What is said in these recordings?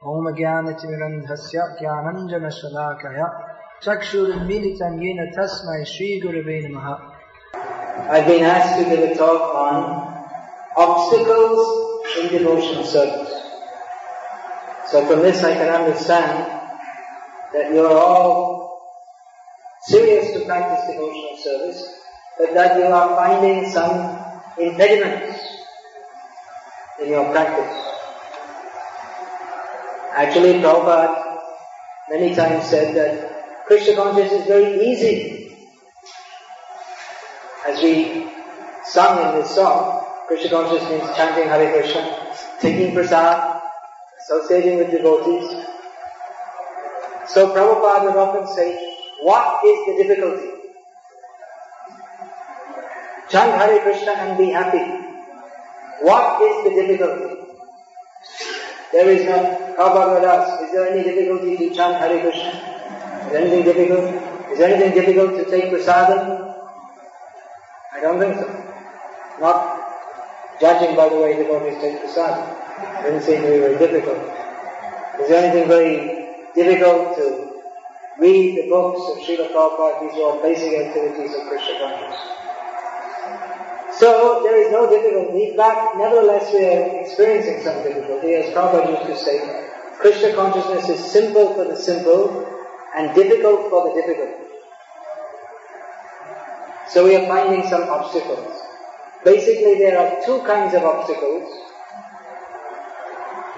Om Jnanatimirandhasya Jnananjana Shalakaya Chakshurunmilitam Yena Tasmai Shri Gurave Namaha. I've been asked to give a talk on obstacles in devotional service. So from this I can understand that you are all serious to practice devotional service, but that you are finding some impediments in your practice. Actually, Prabhupada many times said that Krishna consciousness is very easy. As we sung in this song, Krishna consciousness means chanting Hare Krishna, taking prasad, associating with devotees. So Prabhupada would often say, what is the difficulty? Chant Hare Krishna and be happy. What is the difficulty? There is no, Prabhupada would ask, is there any difficulty to chant Hare Krishna? Is there anything difficult? Is there anything difficult to take prasadam? I don't think so. Not judging by the way devotees take prasadam. It doesn't seem to be very difficult. Is there anything very difficult to read the books of Srila Prabhupada? These are all basic activities of Krishna consciousness. So there is no difficulty, but nevertheless we are experiencing some difficulty. As Prabhupada used to say, Krishna consciousness is simple for the simple and difficult for the difficult. So we are finding some obstacles. Basically there are two kinds of obstacles.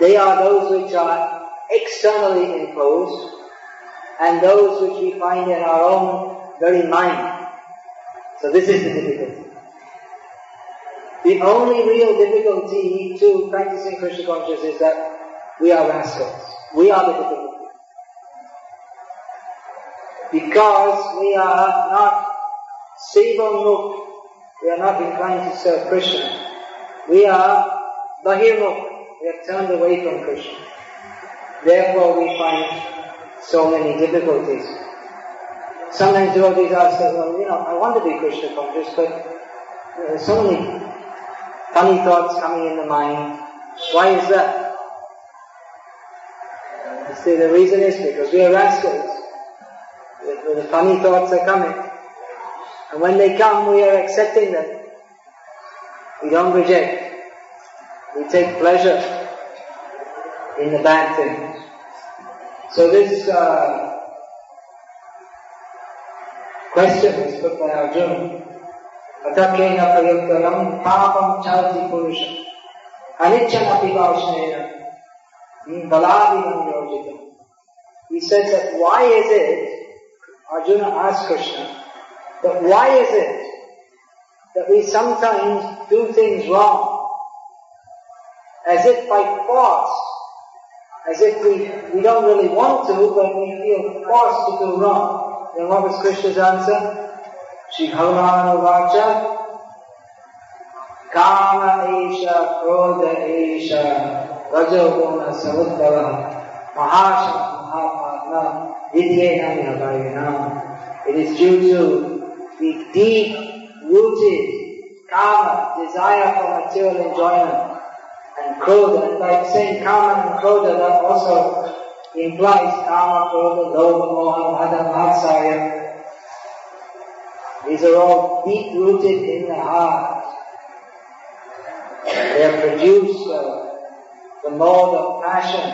They are those which are externally imposed and those which we find in our own very mind. So this is the difficulty. The only real difficulty to practicing Krishna consciousness is that we are rascals. We are the difficulty. Because we are not Sevamukh, we are not inclined to serve Krishna. We are Bahirmukh, we have turned away from Krishna. Therefore we find so many difficulties. Sometimes devotees ask us, well, I want to be Krishna conscious, but there are so many funny thoughts coming in the mind. Why is that? You see, the reason is because we are rascals. The funny thoughts are coming. And when they come, we are accepting them. We don't reject. We take pleasure in the bad things. So this question is put by Arjuna. Atakena prayuktaram papam chalati purusham anicchanapi vaushnena baladinam yojitam. He says that why is it, Arjuna asked Krishna, but why is it that we sometimes do things wrong, as if by force, as if we don't really want to, but we feel forced to do wrong? And what was Krishna's answer? Shri Bhagavan Vacha Kama Esha Krodha Esha Rajoguna Samuddava Mahasha Mahapatna Vidyenam Yavayanam. It is due to the deep-rooted kama, desire for material enjoyment, and krodha. And by saying kama and krodha, that also implies kama, krodha, lobha, moha, mada, matsarya. These are all deep-rooted in the heart. They have produced the mode of passion.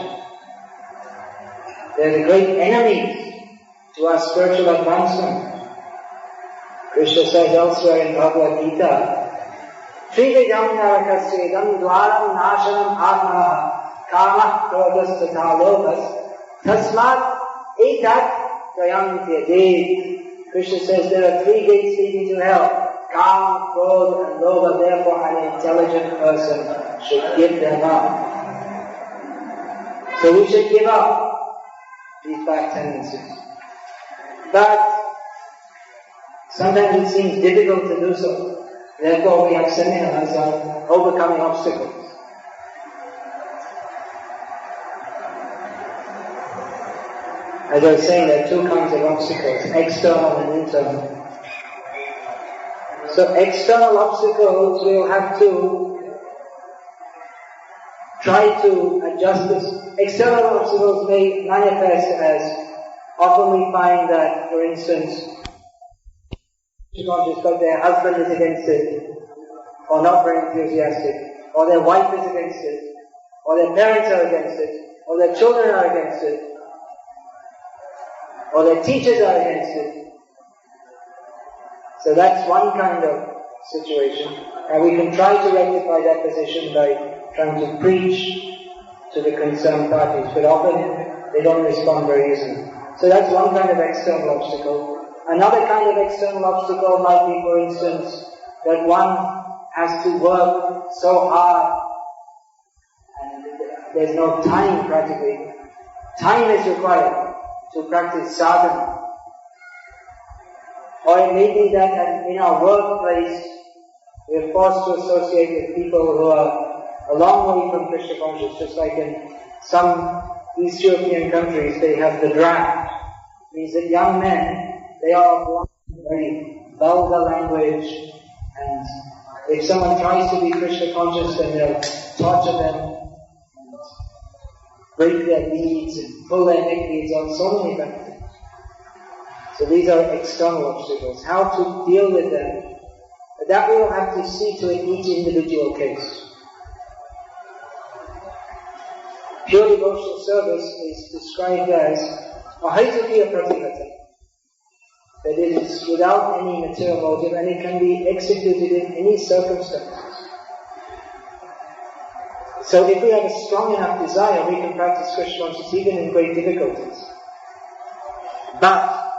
They are the great enemies to our spiritual advancement. Krishna says elsewhere in Bhagavad Gita, Trividam narakasvedam dvaram nashanam atmana kamah krodhas tatha lobhas tasmat etat trayam tyajed. Krishna says there are three gates leading to hell: Kama, Krodha and Lobha. Therefore an intelligent person should give them up. So we should give up these bad tendencies. But sometimes it seems difficult to do so. Therefore we have seminars on overcoming obstacles. As I was saying, there are two kinds of obstacles, external and internal. So external obstacles we'll have to try to adjust this. External obstacles may manifest as, often we find that, for instance, but their husband is against it, or not very enthusiastic, or their wife is against it, or their parents are against it, or their children are against it, or their teachers are against it. So that's one kind of situation. And we can try to rectify that position by trying to preach to the concerned parties, but often they don't respond very easily. So that's one kind of external obstacle. Another kind of external obstacle might be, for instance, that one has to work so hard and there's no time practically. Time is required to practice sadhana. Or it may be that in our workplace we are forced to associate with people who are a long way from Krishna consciousness, just like in some East European countries they have the draft. It means that young men, they are obliged to very vulgar language, and if someone tries to be Krishna conscious, then they'll torture them, and break their knees, and pull their neck beads out, so many bad things. So these are external obstacles. How to deal with them, that we will have to see to in each individual case. Pure devotional service is described as ahaitukiya pratihata. That it is without any material motive and it can be executed in any circumstances. So if we have a strong enough desire, we can practice Krishna consciousness even in great difficulties. But,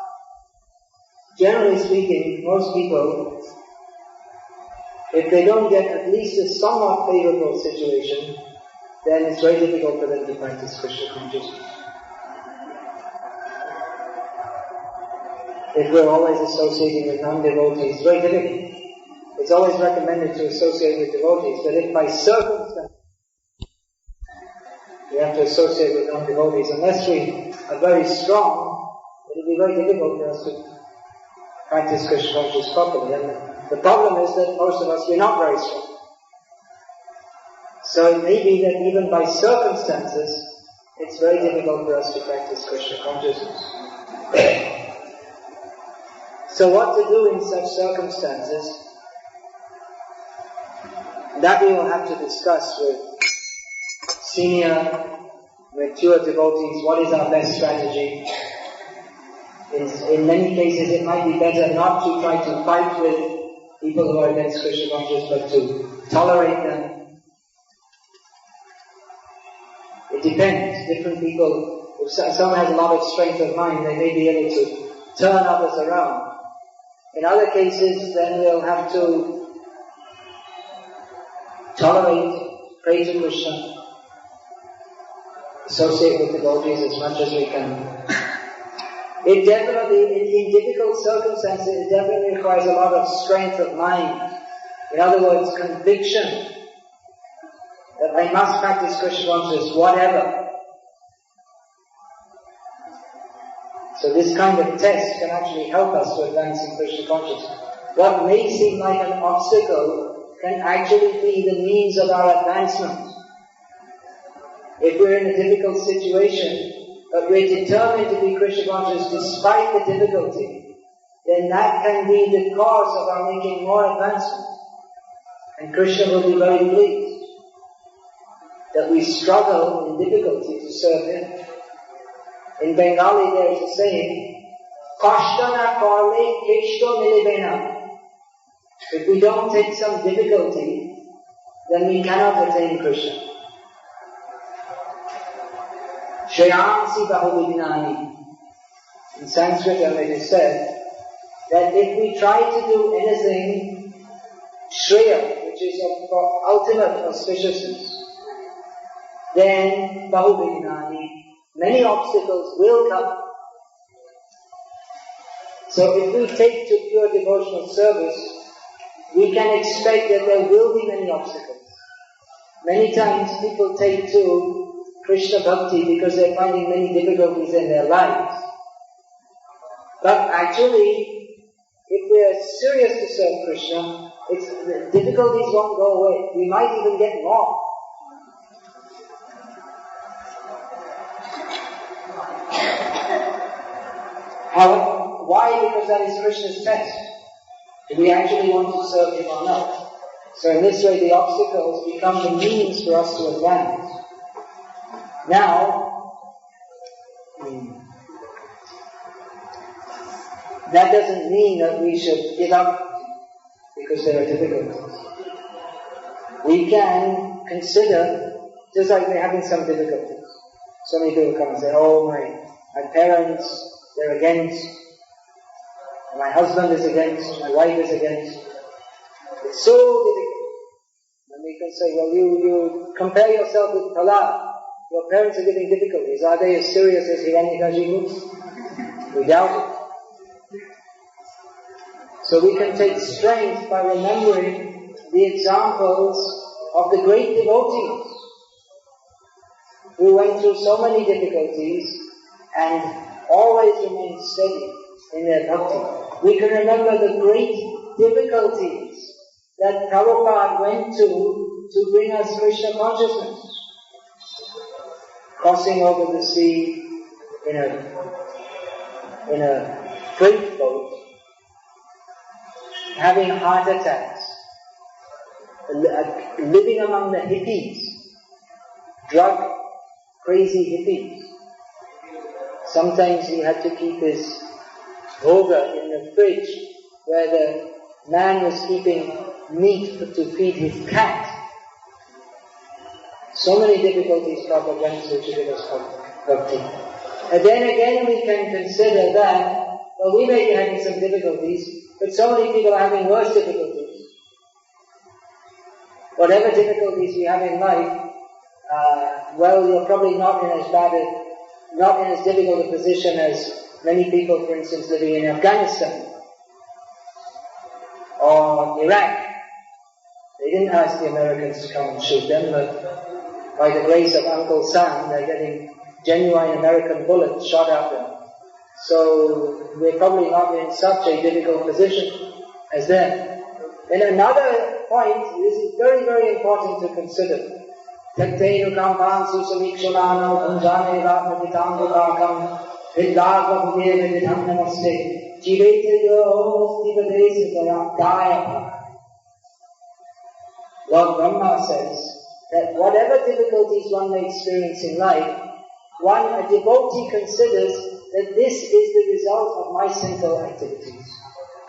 generally speaking, most people, if they don't get at least a somewhat favorable situation, then it's very difficult for them to practice Krishna consciousness. If we're always associating with non-devotees, it's very difficult. It's always recommended to associate with devotees, but if by circumstance we have to associate with non-devotees, unless we are very strong, it will be very difficult for us to practice Krishna consciousness properly. And the problem is that most of us, we're not very strong. So it may be that even by circumstances, it's very difficult for us to practice Krishna consciousness. So what to do in such circumstances, that we will have to discuss with senior, mature devotees. What is our best strategy? In many cases it might be better not to try to fight with people who are against Krishna consciousness, but to tolerate them. It depends. Different people, if someone has a lot of strength of mind, they may be able to turn others around. In other cases, then we'll have to tolerate, pray to Krishna, associate with devotees as much as we can. It definitely, in difficult circumstances, it definitely requires a lot of strength of mind. In other words, conviction that I must practice Krishna consciousness, whatever. So this kind of test can actually help us to advance in Krishna consciousness. What may seem like an obstacle can actually be the means of our advancement. If we're in a difficult situation, but we're determined to be Krishna conscious despite the difficulty, then that can be the cause of our making more advancement. And Krishna will be very pleased that we struggle in difficulty to serve Him. In Bengali there is a saying, Kashtana kale keshto milibena. If we don't take some difficulty, then we cannot attain Krishna. Shreyamsi bahuvidinani. In Sanskrit it is said that if we try to do anything Shreya, which is for ultimate auspiciousness, then bahuvidinani, many obstacles will come. So if we take to pure devotional service, we can expect that there will be many obstacles. Many times people take to Krishna Bhakti because they're finding many difficulties in their lives. But actually, if we are serious to serve Krishna, the difficulties won't go away. We might even get more. Now, why? Because that is Krishna's test. Do we actually want to serve him or not? So in this way, the obstacles become the means for us to advance. Now, that doesn't mean that we should give up because there are difficulties. We can consider, just like we're having some difficulties. So many people come and say, oh, my parents, they're against, my husband is against, my wife is against. It's so difficult. And we can say, well, you compare yourself with Prahlad. Your parents are giving difficulties. Are they as serious as Hiranyakashipu? We doubt it. So we can take strength by remembering the examples of the great devotees who went through so many difficulties and always remained steady in their bhakti. We can remember the great difficulties that Prabhupada went to bring us Krishna consciousness. Crossing over the sea in a freight boat, having heart attacks, living among the hippies, drug crazy hippies. Sometimes he had to keep his bhoga in the fridge where the man was keeping meat to feed his cat. So many difficulties Prabhupada went through to give us bhakti. And then again we can consider that, well, we may be having some difficulties, but so many people are having worse difficulties. Whatever difficulties we have in life, well, you're probably not in as difficult a position as many people, for instance, living in Afghanistan or Iraq. They didn't ask the Americans to come and shoot them, but by the grace of Uncle Sam, they're getting genuine American bullets shot at them. So we're probably not in such a difficult position as them. And another point, this is very, very important to consider. Takteinu kampan susamikshanano punjane ratmatitango kakam vidlava bhudeva vidham namaste jivete yo stivadesi daya. Lord Brahma says that whatever difficulties one may experience in life, a devotee considers that this is the result of my sinful activities.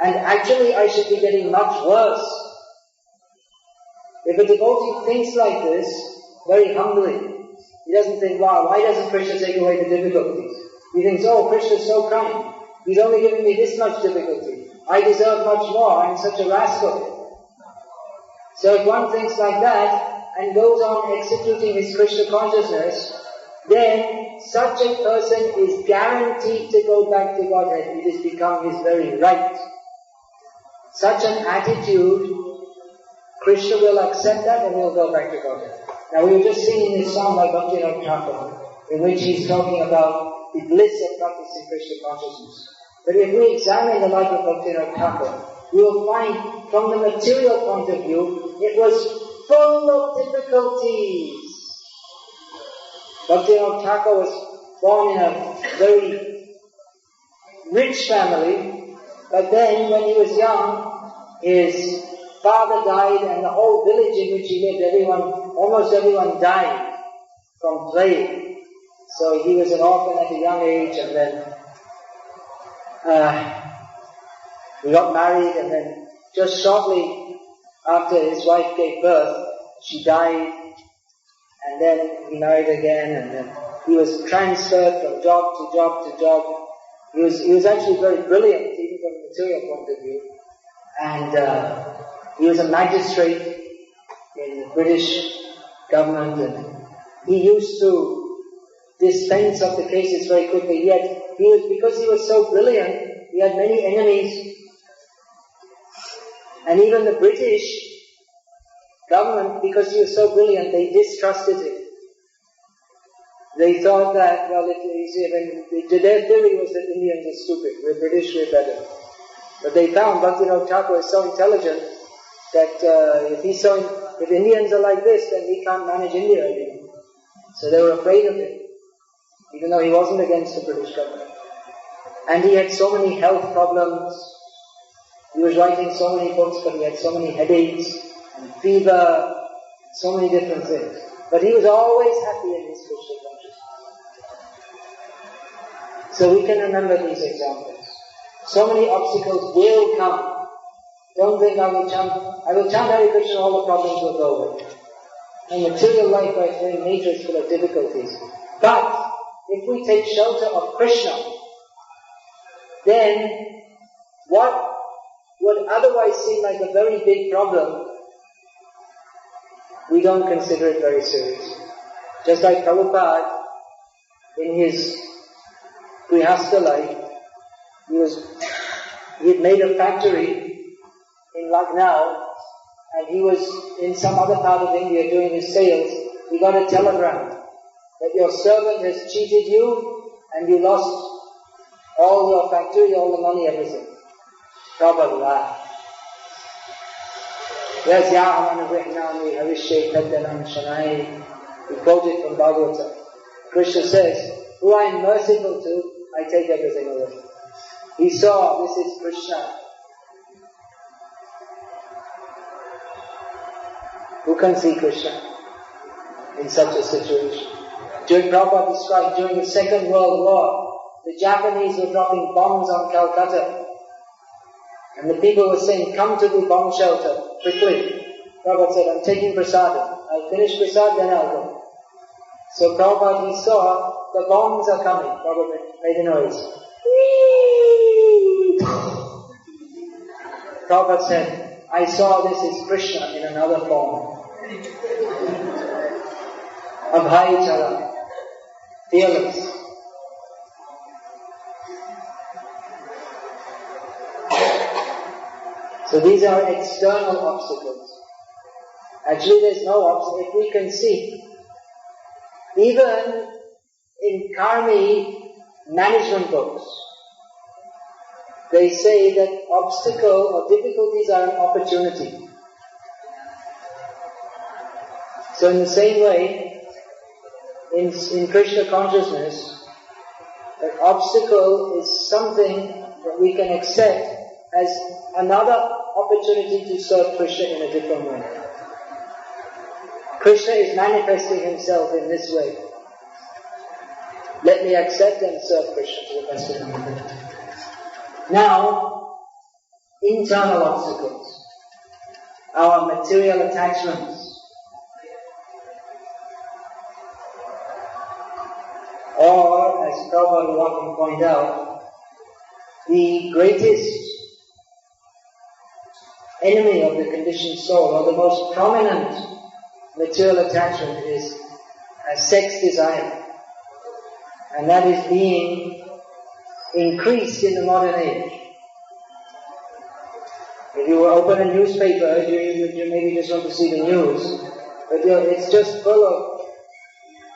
And actually I should be getting much worse. If a devotee thinks like this, very humbly, he doesn't think, wow, why doesn't Krishna take away the difficulties? He thinks, oh, Krishna is so kind. He's only giving me this much difficulty. I deserve much more. I'm such a rascal. So if one thinks like that, and goes on executing his Krishna consciousness, then such a person is guaranteed to go back to Godhead. It has become his very right. Such an attitude, Krishna will accept that and will go back to Godhead. Now we were just singing this song by Bhakti Thakur, in which he's talking about the bliss of practicing Krishna consciousness. But if we examine the life of Bhakti Thakur, we will find from the material point of view, it was full of difficulties. Bhakti Thakur was born in a very rich family, but then when he was young, his father died and the whole village in which he lived, almost everyone died from plague. So he was an orphan at a young age, and then he got married, and then just shortly after his wife gave birth, she died, and then he married again, and then he was transferred from job to job to job. He was actually very brilliant, even from a material point of view, and he was a magistrate in the British government, and he used to dispense of the cases very quickly, yet because he was so brilliant, he had many enemies. And even the British government, because he was so brilliant, they distrusted him. They thought that, well, their theory was that Indians are stupid, we're British, we're better. But they found Bhakti Thakur is so intelligent that if Indians are like this, then we can't manage India anymore. So they were afraid of him, even though he wasn't against the British government. And he had so many health problems. He was writing so many books, but he had so many headaches and fever, so many different things. But he was always happy in his Krishna consciousness. So we can remember these examples. So many obstacles will come. Don't think I will chant Hare Krishna, all the problems will go away. And material life by its very nature is full of difficulties. But if we take shelter of Krishna, then what would otherwise seem like a very big problem, we don't consider it very serious. Just like Prabhupada, in his Grihastha life, he had made a factory in Lucknow, and he was in some other part of India doing his sales. He got a telegram that your servant has cheated you and you lost all your factory, all the money, everything. Prabhupada laughed. Yes, Yahamana Vrihnami Havishe Taddanam Chennai. He quoted from Bhagavata. Krishna says, who I am merciful to, I take everything away. He saw this is Krishna. Who can see Krishna in such a situation? Prabhupada described during the Second World War, the Japanese were dropping bombs on Calcutta. And the people were saying, come to the bomb shelter, quickly. Prabhupada said, I'm taking prasadam. I'll finish prasad, then I'll go. So Prabhupada, he saw, the bombs are coming. Prabhupada made a noise. Prabhupada said, I saw this is Krishna in another form. Abhayachara, fearless. So these are external obstacles. Actually there's no obstacle. If we can see, even in Karmi management books, they say that obstacle or difficulties are an opportunity. So in the same way, in Krishna consciousness, an obstacle is something that we can accept as another opportunity to serve Krishna in a different way. Krishna is manifesting himself in this way. Let me accept and serve Krishna to the best of my ability. Now, internal obstacles, our material attachments, or as Prabhupada will often point out, the greatest enemy of the conditioned soul, or the most prominent material attachment, is a sex desire. And that is being increased in the modern age. If you open a newspaper, you maybe just want to see the news, but it's just full of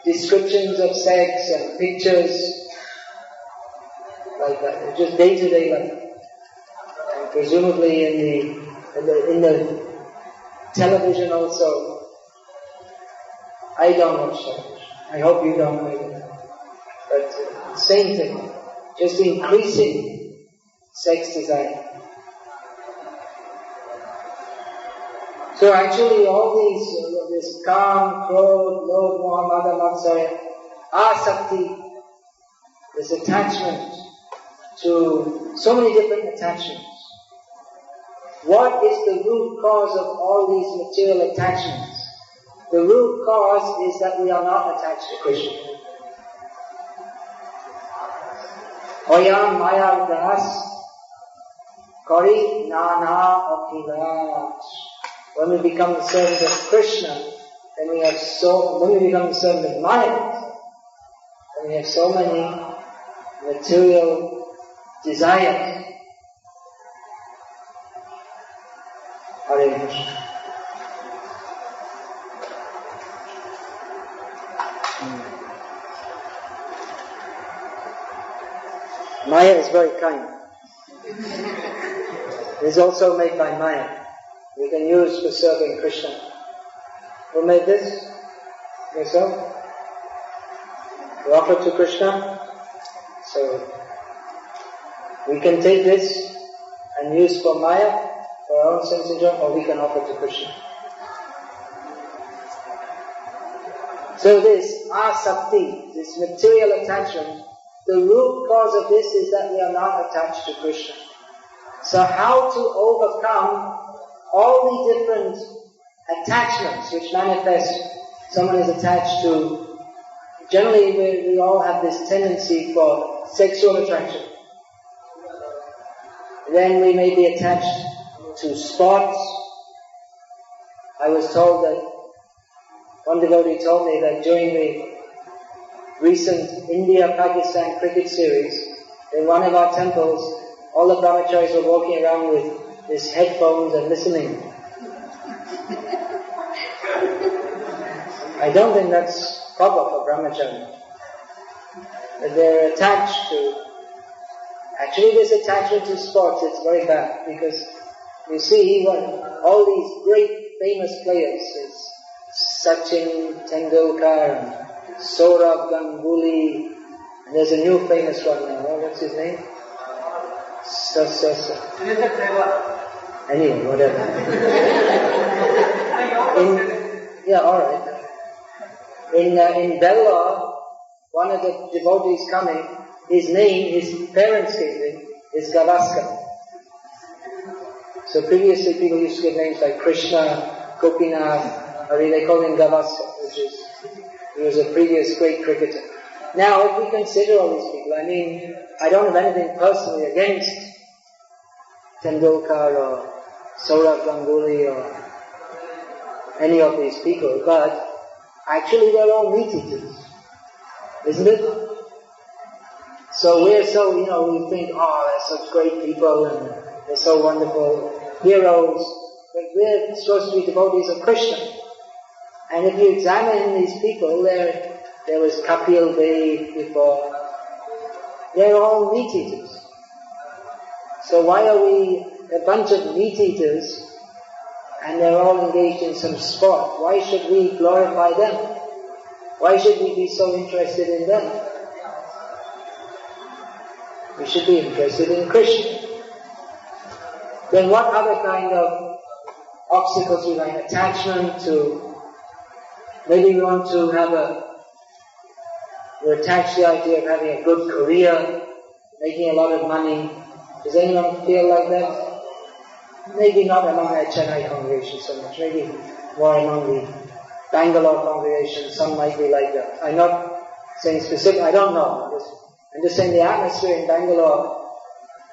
descriptions of sex and pictures like that, just day-to-day life. And presumably in the television also. I don't watch television. I hope you don't either. But same thing, just increasing sex desire. So actually all this Kam, Krodh, Lodh, Moha, Mada, Matsaya, Asakti, this attachment to so many different attachments. What is the root cause of all these material attachments? The root cause is that we are not attached to Krishna. Oyam Maya Das Kari Nana Akilat. When we become the servant of Krishna, then when we become the servant of Maya, then we have so many material desires. Hare Krishna. Maya is very kind. It is also made by Maya. We can use for serving Krishna. Who made this? Yourself? You offer to Krishna? So, We can take this and use for Maya, for our own sense enjoyment, or we can offer to Krishna. So this asakti, this material attachment, the root cause of this is that we are not attached to Krishna. So how to overcome all the different attachments which manifest? Someone is attached to, generally we all have this tendency for sexual attraction. Then we may be attached to sports. I was told that, one devotee told me that during the recent India-Pakistan cricket series, in one of our temples, all the brahmacharis were walking around with these headphones and listening. I don't think that's proper for brahmachari. But they're attached to... Actually, this attachment to sports, it's very bad, because you see all these great famous players, Sachin Tendulkar and Saurabh Ganguly, and there's a new famous one now. What's his name? Anyway, whatever. In Bangalore, one of the devotees coming, his name, his parents gave him, is Gavaskar. So previously people used to give names like Krishna, Gopinath, or they called him Gavaskar, he was a previous great cricketer. Now, if we consider all these people, I don't have anything personally against Tendulkar or Saurabh Ganguly or any of these people, but actually they're all meat eaters, isn't it? So we're so, we think, they're such great people and they're so wonderful heroes, but we're supposed to be devotees of Krishna. And if you examine these people, there was Kapil Dev before, they're all meat eaters. So why are we a bunch of meat eaters and they're all engaged in some sport? Why should we glorify them? Why should we be so interested in them? We should be interested in Krishna. Then what other kind of obstacles we like? Attachment to, maybe we want to we're attached to the idea of having a good career, making a lot of money. Does anyone feel like that? Maybe not among our Chennai congregation so much, maybe more among the Bangalore congregation, some might be like that. I'm not saying specific, I don't know. I'm just saying the atmosphere in Bangalore,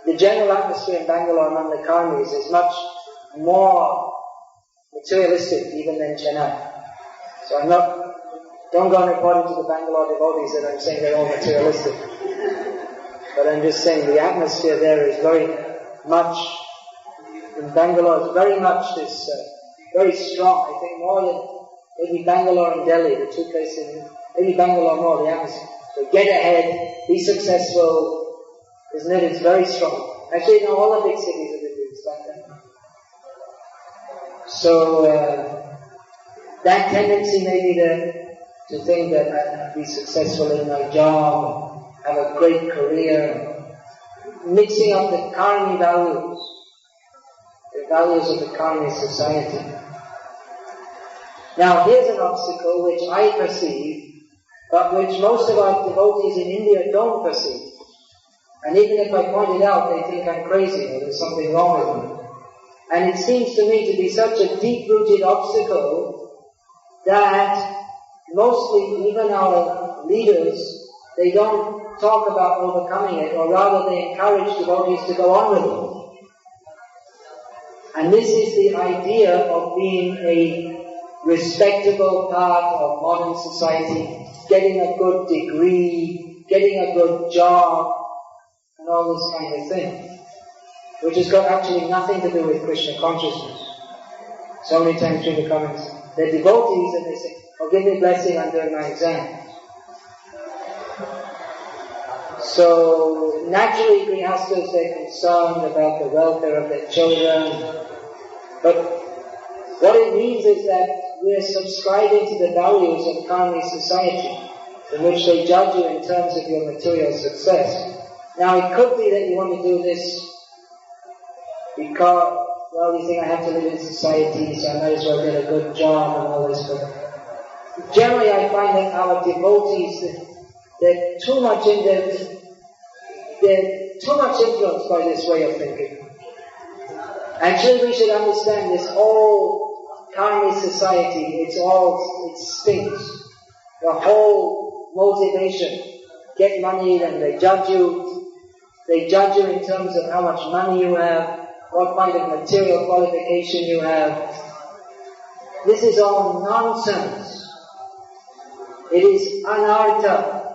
the general atmosphere in Bangalore among the karmis is much more materialistic even than Chennai. So don't go and report to the Bangalore devotees that I'm saying they're all materialistic. But I'm just saying the atmosphere there is very much, in Bangalore, it's very much this, very strong. I think more than maybe Bangalore and Delhi, the two places, maybe Bangalore more, the atmosphere. So get ahead, be successful, isn't it? It's very strong. Actually, all the big cities are it's like that. So, that tendency may be there to think that I can be successful in my job, have a great career, mixing up the karmi values, the values of the karmi society. Now, here's an obstacle which I perceive, but which most of our devotees in India don't perceive. And even if I point it out, they think I'm crazy or there's something wrong with me. And it seems to me to be such a deep-rooted obstacle that mostly even our leaders, they don't talk about overcoming it, or rather they encourage devotees to go on with it. And this is the idea of being a respectable part of modern society, getting a good degree, getting a good job, and all this kind of thing, which has got actually nothing to do with Krishna consciousness. So many times through the comments, they're devotees and they say, give me blessing, I'm doing my exam. So naturally grihasthas, they're concerned about the welfare of their children, but what it means is that we're subscribing to the values of karmi society, in which they judge you in terms of your material success. Now it could be that you want to do this because, well, you think I have to live in society, so I might as well get a good job and all this, but generally I find that our devotees, they're too much influenced by this way of thinking. Actually, we should understand this whole karmic society, it stinks. The whole motivation, get money, and they judge you. They judge you in terms of how much money you have, what kind of material qualification you have. This is all nonsense. It is anartha.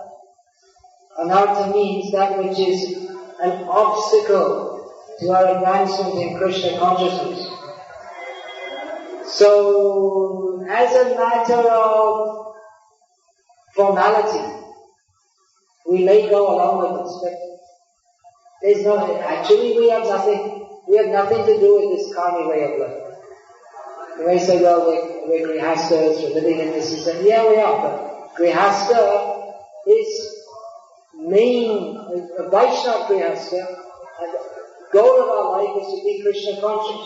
Anartha means that which is an obstacle to our advancement in Krishna consciousness. So, as a matter of formality, we may go along with this, but there's no, actually we have nothing to do with this karmic way of life. You may say, well, we're grihastas, we're living in this system. Yeah, we are, but grihasta is a Vaishnava grihasta, and the goal of our life is to be Krishna conscious.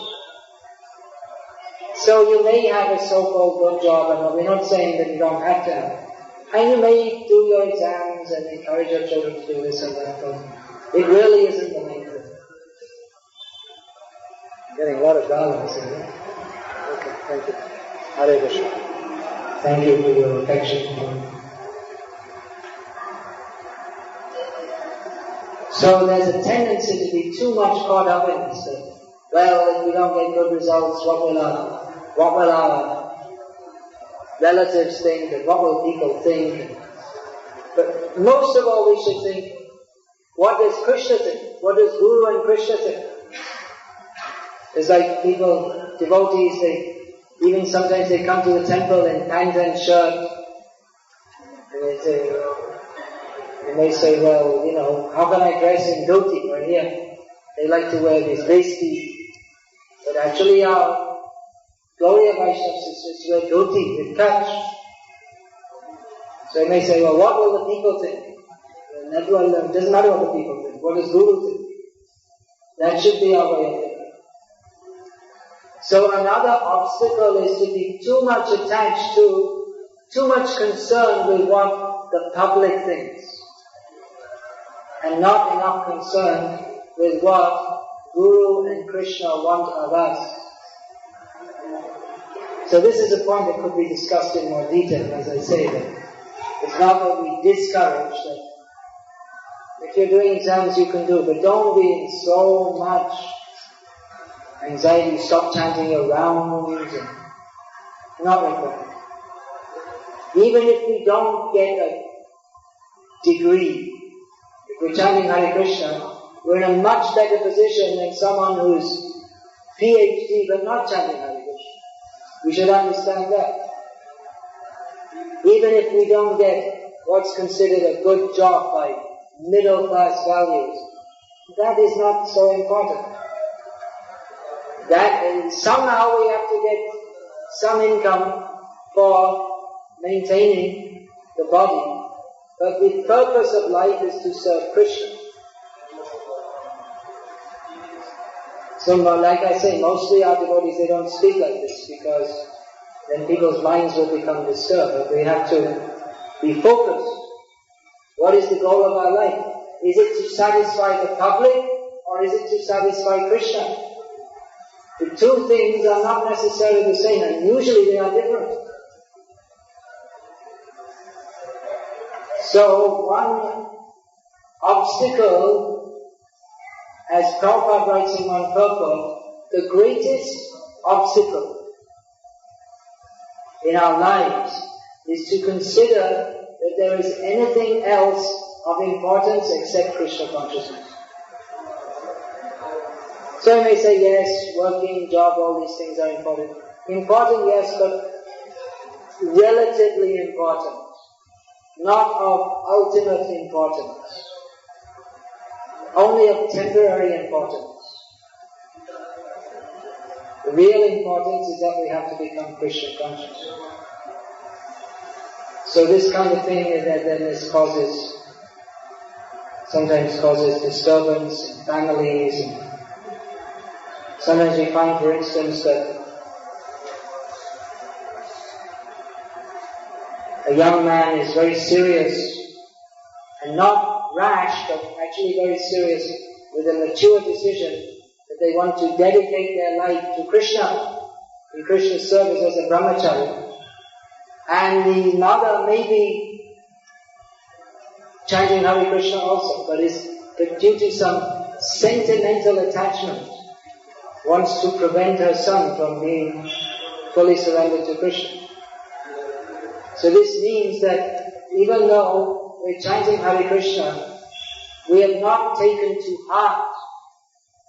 So you may have a so-called good job, and we're not saying that you don't have to have it. And you may do your exams and encourage your children to do this and that, but it really isn't the main thing. I'm getting a lot of dollars in there. Okay, thank you. Hare Krishna. Thank you for your affection. So there's a tendency to be too much caught up in this thing. Well, if we don't get good results, what will our relatives think, and what will people think? But most of all, we should think, what does Krishna think? What does Guru and Krishna think? It's like people, devotees, even sometimes they come to the temple in pant and shirt, and they say, well, how can I dress in dhoti? Or here, they like to wear this vesti. But actually our Gauriya Vaishnavas is to wear dhoti with kach. So they may say, well, what will the people think? It doesn't matter what the people think. What does Guru think? That should be our way of thinking. So another obstacle is to be too much attached to, too much concerned with what the public thinks, and not enough concerned with what Guru and Krishna want of us. So this is a point that could be discussed in more detail, as I say. That it's not that we discourage that. If you're doing exams, you can do, but don't be in so much anxiety. Stop chanting your rounds. Not required. Even if we don't get a degree, if we're chanting Hare Krishna, we're in a much better position than someone who's PhD but not chanting Hare Krishna. We should understand that. Even if we don't get what's considered a good job by middle class values, that is not so important. That somehow we have to get some income for maintaining the body, but the purpose of life is to serve Krishna. So like I say, mostly our devotees, they don't speak like this because then people's minds will become disturbed. But we have to be focused. What is the goal of our life? Is it to satisfy the public or is it to satisfy Krishna? The two things are not necessarily the same, and usually they are different. So one obstacle, as Prabhupada writes in one purport, the greatest obstacle in our lives is to consider that there is anything else of importance except Krishna consciousness. So you may say, yes, working, job, all these things are important. Important, yes, but relatively important. Not of ultimate importance. Only of temporary importance. The real importance is that we have to become Krishna conscious. So this kind of thing, then this causes sometimes causes disturbance in families. And sometimes we find, for instance, that a young man is very serious and not rash, but actually very serious with a mature decision that they want to dedicate their life to Krishna in Krishna's service as a brahmachari. And the mother may be chanting Hare Krishna also, but due to some sentimental attachment, wants to prevent her son from being fully surrendered to Krishna. So this means that even though we're chanting Hare Krishna, we have not taken to heart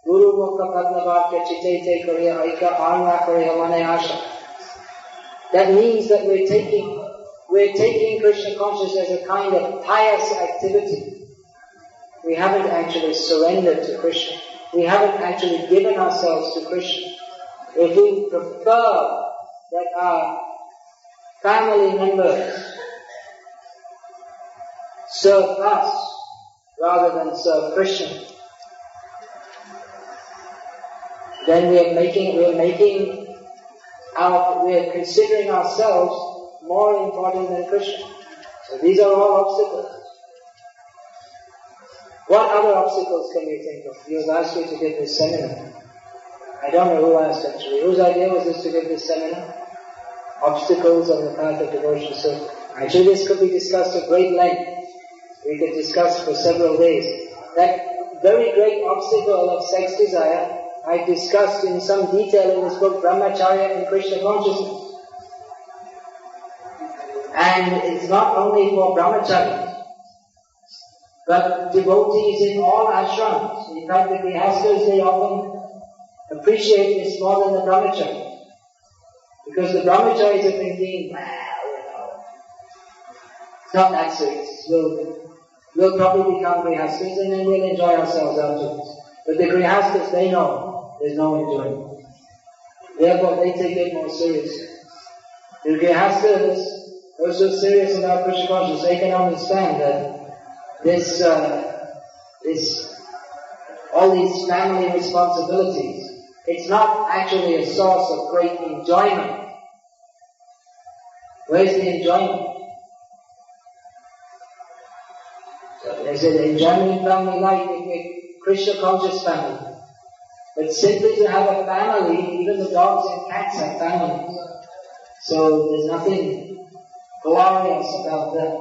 Guru Mukha Padmavakya Chitete Kariya Aika Arna Kariya Mane Asha. That means that we're taking Krishna consciousness as a kind of pious activity. We haven't actually surrendered to Krishna. We haven't actually given ourselves to Krishna. If we prefer that our family members serve us rather than serve Krishna, then we are considering ourselves more important than Krishna. So these are all obstacles. What other obstacles can you think of? He was asked you to give this seminar. I don't know who asked actually. Whose idea was this to give this seminar? Obstacles on the path of devotion. So actually this could be discussed at great length. We could discuss for several days. That very great obstacle of sex desire I discussed in some detail in this book, Brahmacharya and Krishna Consciousness. And it's not only for brahmacharis, but devotees in all ashrams. In fact, the grihasthas, they often appreciate this more than the brahmacharis. Because the brahmacharis are thinking, it's not that serious. We'll probably become grihasthas and then we'll enjoy ourselves afterwards. But the grihasthas, they know there's no enjoyment. Therefore, they take it more seriously. The grihasthas, those who are serious about Krishna consciousness, they can understand that all these family responsibilities, it's not actually a source of great enjoyment. Where's the enjoyment? So they say the enjoyment in family life is a Krishna conscious family. But simply to have a family, even the dogs and cats have families. So there's nothing glorious about that.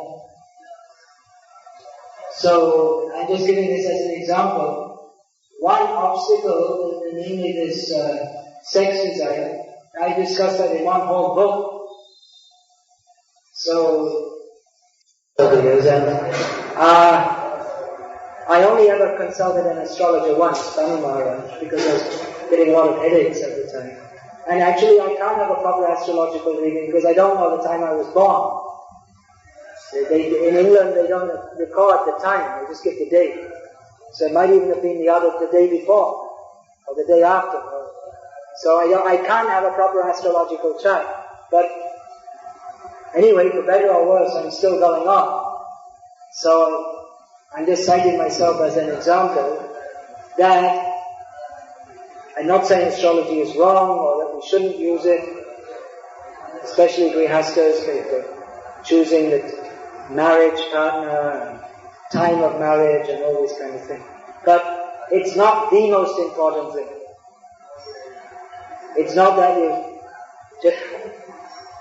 So I'm just giving this as an example. One obstacle, namely this sex desire, I discussed that in one whole book. So I only ever consulted an astrologer once, Swami Maharaj, because I was getting a lot of headaches at the time. And actually I can't have a proper astrological reading because I don't know the time I was born. In England they don't record the time, they just give the date. So it might even have been the day before, or the day after. So I can't have a proper astrological chart. But anyway, for better or worse, I'm still going on. So I'm just citing myself as an example that I'm not saying astrology is wrong or that we shouldn't use it, especially grihasthas, choosing the marriage partner, and time of marriage and all this kind of thing. But it's not the most important thing. It's not that you just...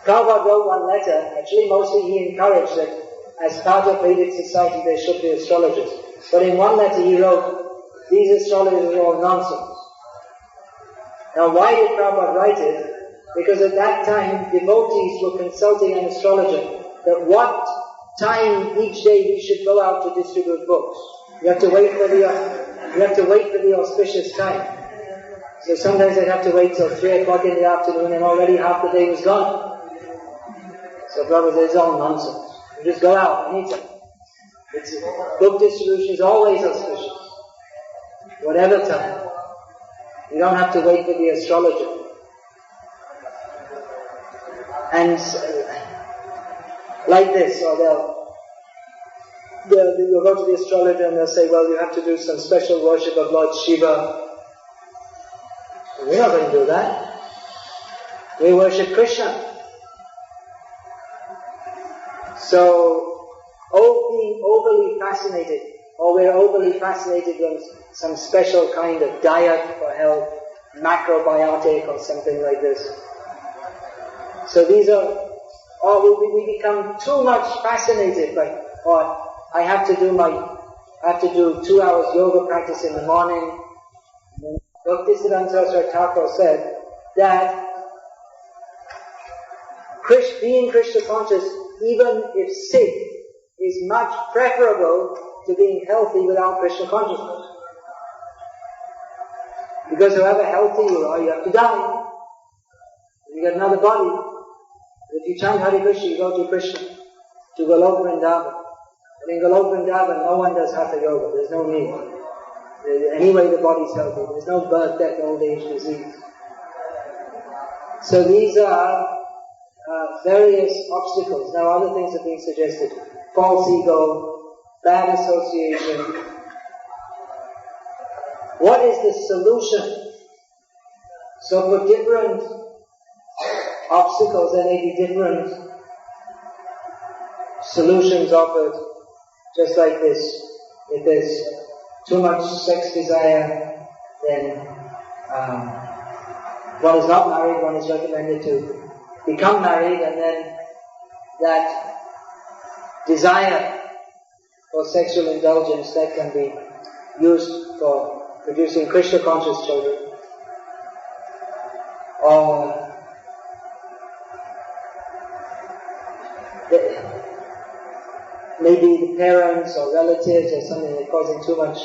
Prabhupada wrote one letter, actually mostly he encouraged that as part of Vedic society there should be astrologers. But in one letter he wrote, these astrologers are all nonsense. Now why did Prabhupada write it? Because at that time devotees were consulting an astrologer that what time each day we should go out to distribute books. You have to wait for the auspicious time. So sometimes they'd have to wait till 3 o'clock in the afternoon and already half the day was gone. So Prabhupada says, it's all nonsense. You just go out anytime. Book distribution is always auspicious. Whatever time. You don't have to wait for the astrologer. And like this, or you'll go to the astrologer and they'll say, well, you have to do some special worship of Lord Shiva. We're not going to do that. We worship Krishna. So, being overly fascinated, or we're overly fascinated with some special kind of diet for health, macrobiotic or something like this. So these are, or we become too much fascinated by, or I have to do 2 hours yoga practice in the morning. Bhakti Siddhanta Thakur said that being Krishna conscious, even if sick, is much preferable to being healthy without Krishna consciousness. Because however healthy you are, you have to die. You get another body. If you chant Hare Krishna, you go to Krishna, to Golok Vrindavan. And in Golok Vrindavan, no one does Hatha Yoga. There's no need. Anyway, the body's healthy. There's no birth, death, old age, disease. So these are various obstacles. Now other things are being suggested. False ego, bad association. What is the solution? So for different obstacles, there may be different solutions offered, just like this. If there's too much sex desire, then one is not married, one is recommended to become married, and then that desire for sexual indulgence, that can be used for producing Krishna conscious children. Or maybe the parents or relatives or something are causing too much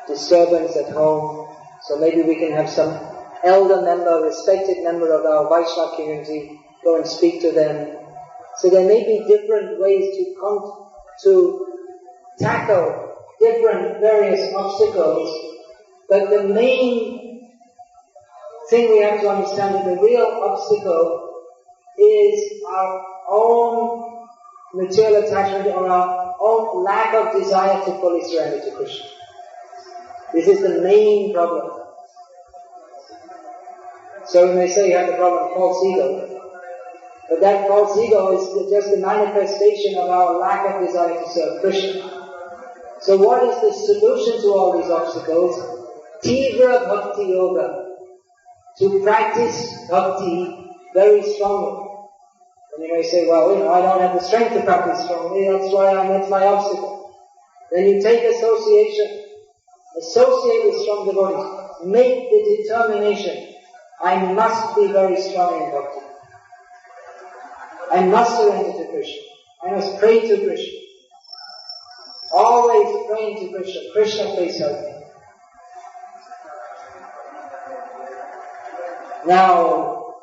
disturbance at home. So maybe we can have some elder member, respected member of our Vaishnava community, go and speak to them. So there may be different ways to tackle different various obstacles, but the main thing we have to understand is the real obstacle is our own material attachment or our own lack of desire to fully surrender to Krishna. This is the main problem. So we may say you have the problem of false ego, but that false ego is just a manifestation of our lack of desire to serve Krishna. So what is the solution to all these obstacles? Tivra Bhakti Yoga. To practice Bhakti very strongly. And you may say, well, I don't have the strength to practice strongly, that's my obstacle. Then you take association. Associate with strong devotees. Make the determination. I must be very strong in Bhakti. I must surrender to Krishna. I must pray to Krishna. Always praying to Krishna. Krishna, please help me. Now,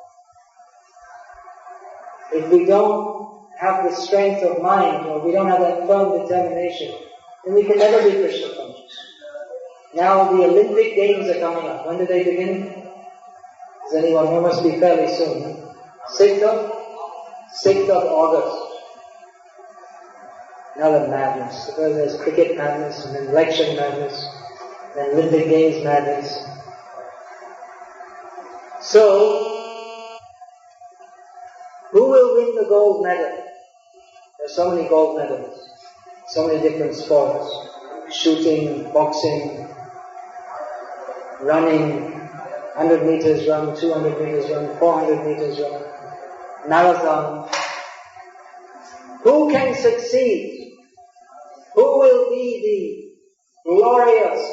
if we don't have the strength of mind, or we don't have that firm determination, then we can never be Krishna conscious. Now the Olympic Games are coming up. When do they begin? Does anyone know? Must be fairly soon. 6th of August. Another madness. Because there's cricket madness, and then election madness, then Olympic Games madness. So, who will win the gold medal? There are so many gold medals, so many different sports. Shooting, boxing, running, 100 meters run, 200 meters run, 400 meters run, marathon. Who can succeed? Who will be the glorious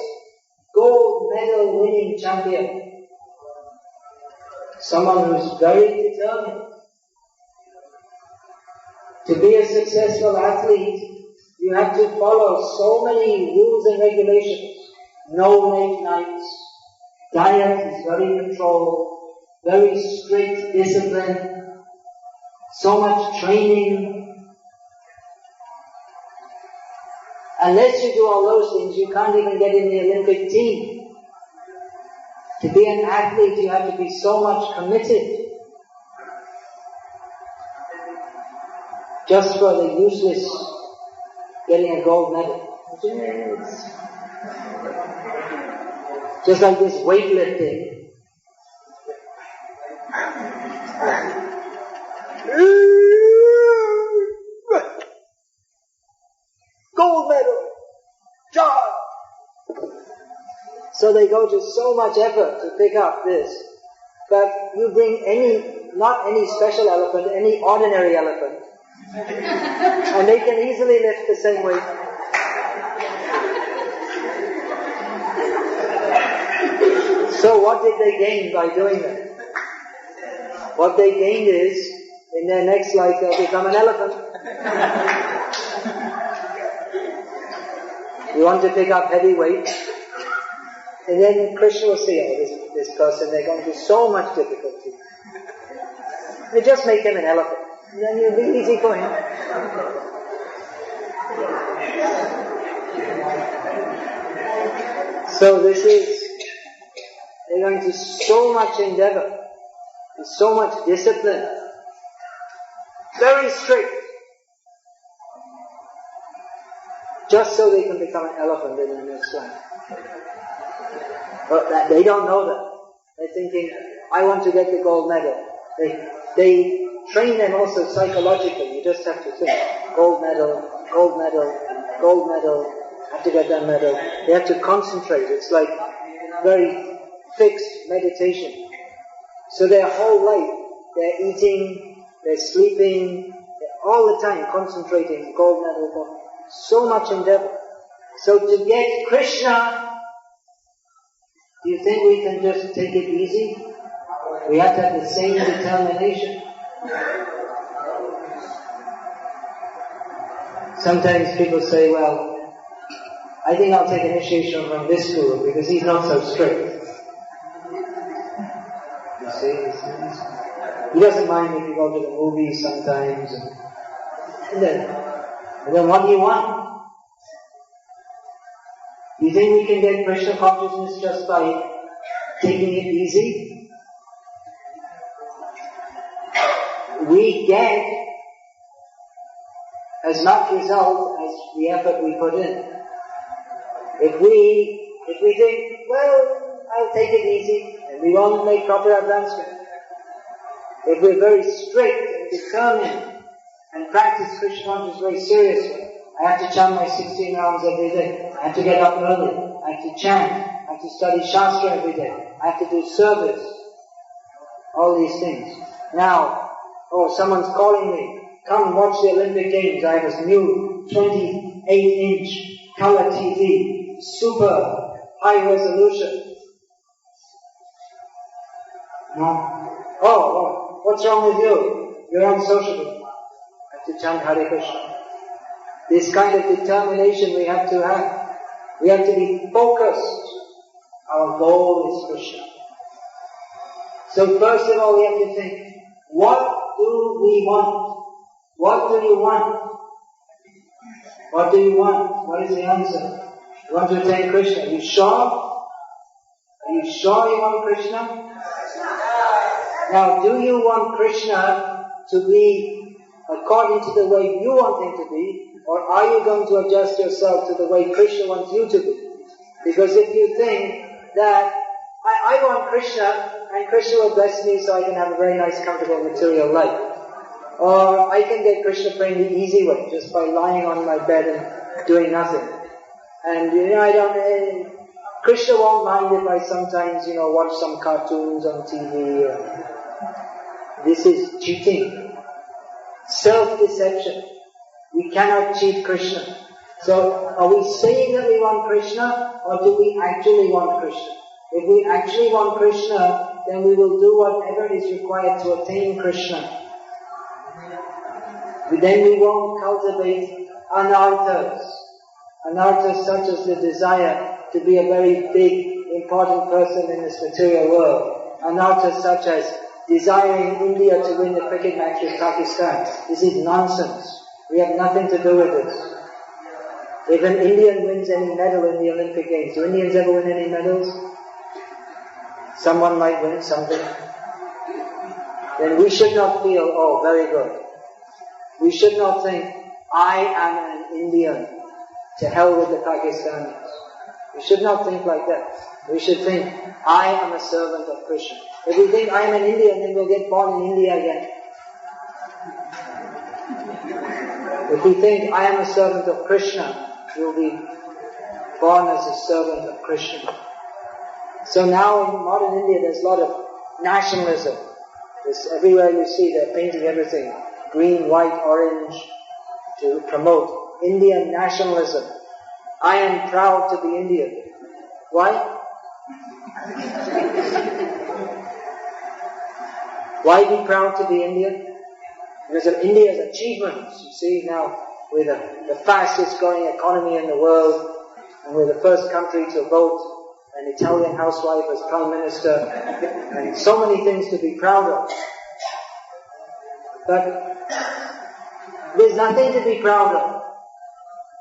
gold medal winning champion? Someone who is very determined. To be a successful athlete, you have to follow so many rules and regulations. No late nights. Diet is very controlled. Very strict discipline. So much training. Unless you do all those things, you can't even get in the Olympic team. To be an athlete, you have to be so much committed. Just for the useless getting a gold medal. It's just like this weightlifting. Gold medal! Job! So they go to so much effort to pick up this. But you bring not any special elephant, any ordinary elephant, and they can easily lift the same weight. So what did they gain by doing that? What they gained is, in their next life they'll become an elephant. You want to pick up heavy weight, and then Krishna will see, this person, they're going through so much difficulty. You just make him an elephant, and then you'll be easy for him. So they're going to so much endeavor, so much discipline, very strict, just so they can become an elephant in the next life. But they don't know that. They're thinking, I want to get the gold medal. They train them also psychologically. You just have to think, gold medal, gold medal, gold medal, have to get that medal. They have to concentrate. It's like very fixed meditation. So their whole life, they're eating, they're sleeping, they're all the time concentrating, gold medal, so much endeavor. So to get Krishna, do you think we can just take it easy? We have to have the same determination. Sometimes people say, well, I think I'll take initiation from this guru because he's not so strict. You see? He doesn't mind if you go to the movies sometimes. And then what do you want? You think we can get Krishna consciousness just by taking it easy? We get as much result as the effort we put in. If we think, well, I'll take it easy, and we won't make proper advancement. If we're very strict and determined and practice Krishna consciousness very seriously, I have to chant my 16 rounds every day. I have to get up early. I have to chant. I have to study Shastra every day. I have to do service. All these things. Now, someone's calling me. Come watch the Olympic Games. I have this new 28-inch color TV. Super high resolution. No? What's wrong with you? You're unsociable. I have to chant Hare Krishna. This kind of determination we have to have. We have to be focused. Our goal is Krishna. So first of all we have to think, what do we want? What do you want? What do you want? What is the answer? You want to attain Krishna. Are you sure? Are you sure you want Krishna? Now, do you want Krishna to be according to the way you want him to be, or are you going to adjust yourself to the way Krishna wants you to be? Because if you think that I want Krishna and Krishna will bless me so I can have a very nice, comfortable material life, or I can get Krishna praying the easy way, just by lying on my bed and doing nothing. And Krishna won't mind if I sometimes, watch some cartoons on TV. This is cheating. Self-deception. We cannot cheat Krishna. So, are we saying that we want Krishna, or do we actually want Krishna? If we actually want Krishna, then we will do whatever is required to attain Krishna. Then we won't cultivate anarthas. Anarthas such as the desire to be a very big, important person in this material world. Anarthas such as desiring India to win the cricket match with Pakistan. This is nonsense. We have nothing to do with this. If an Indian wins any medal in the Olympic Games, do Indians ever win any medals? Someone might win something. Then we should not feel, very good. We should not think, I am an Indian. to hell with the Pakistanis. We should not think like that. We should think, I am a servant of Krishna. If we think I am an Indian, then we'll get born in India again. If we think I am a servant of Krishna, we'll be born as a servant of Krishna. So now in modern India there's a lot of nationalism. Everywhere you see they're painting everything green, white, orange to promote Indian nationalism. I am proud to be Indian. Why? Why be proud to be Indian? Because of India's achievements. You see now we're the fastest growing economy in the world, and we're the first country to vote an Italian housewife as Prime Minister, and so many things to be proud of. But there's nothing to be proud of.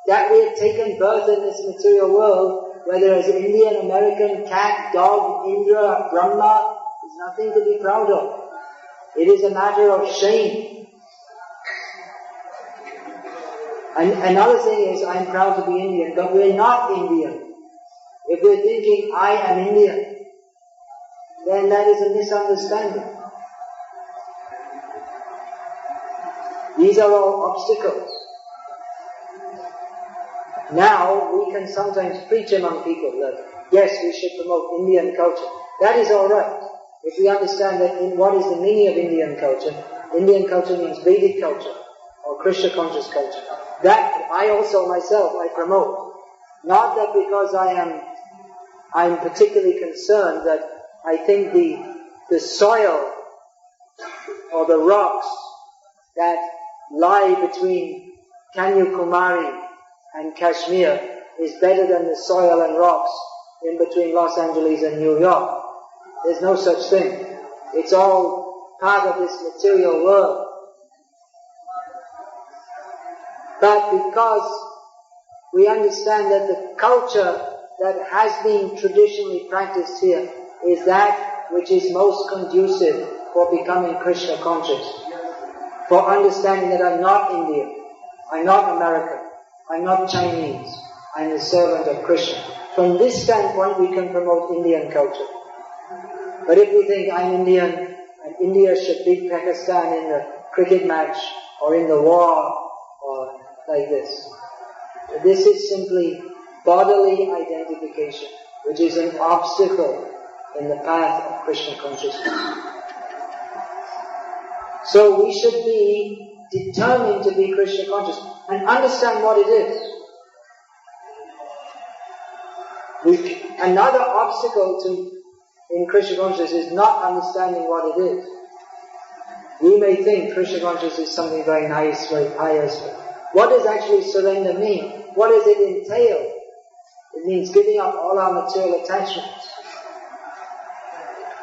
That we have taken birth in this material world, whether as Indian, American, cat, dog, Indra, Brahma, is nothing to be proud of. It is a matter of shame. And another thing is, I'm proud to be Indian, but we're not Indian. If we're thinking, I am Indian, then that is a misunderstanding. These are all obstacles. Now, we can sometimes preach among people that, yes, we should promote Indian culture. That is all right. If we understand that what is the meaning of Indian culture means Vedic culture or Krishna conscious culture. That I also myself, I promote. Not that because I'm particularly concerned that I think the soil or the rocks that lie between Kanyakumari and Kashmir is better than the soil and rocks in between Los Angeles and New York. There's no such thing. It's all part of this material world. But because we understand that the culture that has been traditionally practiced here is that which is most conducive for becoming Krishna conscious, for understanding that I'm not Indian, I'm not American, I'm not Chinese, I'm a servant of Krishna. From this standpoint we can promote Indian culture. But if we think I'm Indian and India should beat Pakistan in the cricket match or in the war or like this is simply bodily identification, which is an obstacle in the path of Krishna consciousness. So we should be determined to be Krishna conscious and understand what it is. Another obstacle in Krishna consciousness is not understanding what it is. We may think Krishna consciousness is something very nice, very pious. What does actually surrender mean? What does it entail? It means giving up all our material attachments.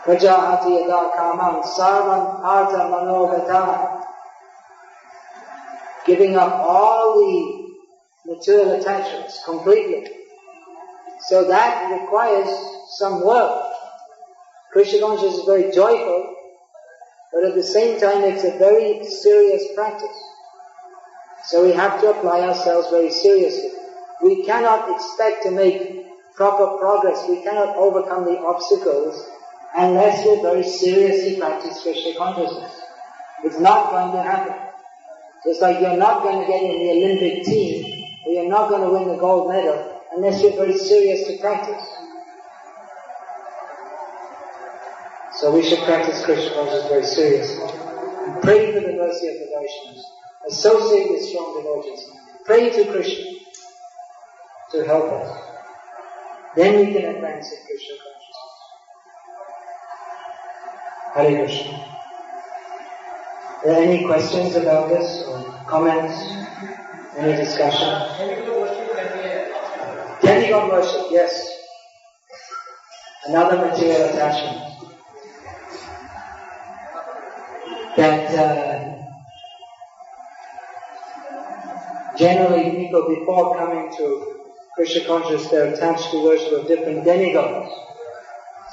Prajahati yada kamam sarvam artha manogata. Giving up all the material attachments completely. So that requires some work. Krishna consciousness is very joyful, but at the same time it's a very serious practice. So we have to apply ourselves very seriously. We cannot expect to make proper progress. We cannot overcome the obstacles unless we very seriously practice Krishna consciousness. It's not going to happen. Just like you're not going to get in the Olympic team, or you're not going to win the gold medal unless you're very serious to practice. So we should practice Krishna consciousness very seriously. And pray for the mercy of the Vaishnavas. Associate with strong devotees. Pray to Krishna to help us. Then we can advance in Krishna consciousness. Hare Krishna. Are there any questions about this or comments? Any discussion? Demigod worship, yes. Another material attachment. That generally people before coming to Krishna consciousness, they're attached to worship of different demigods.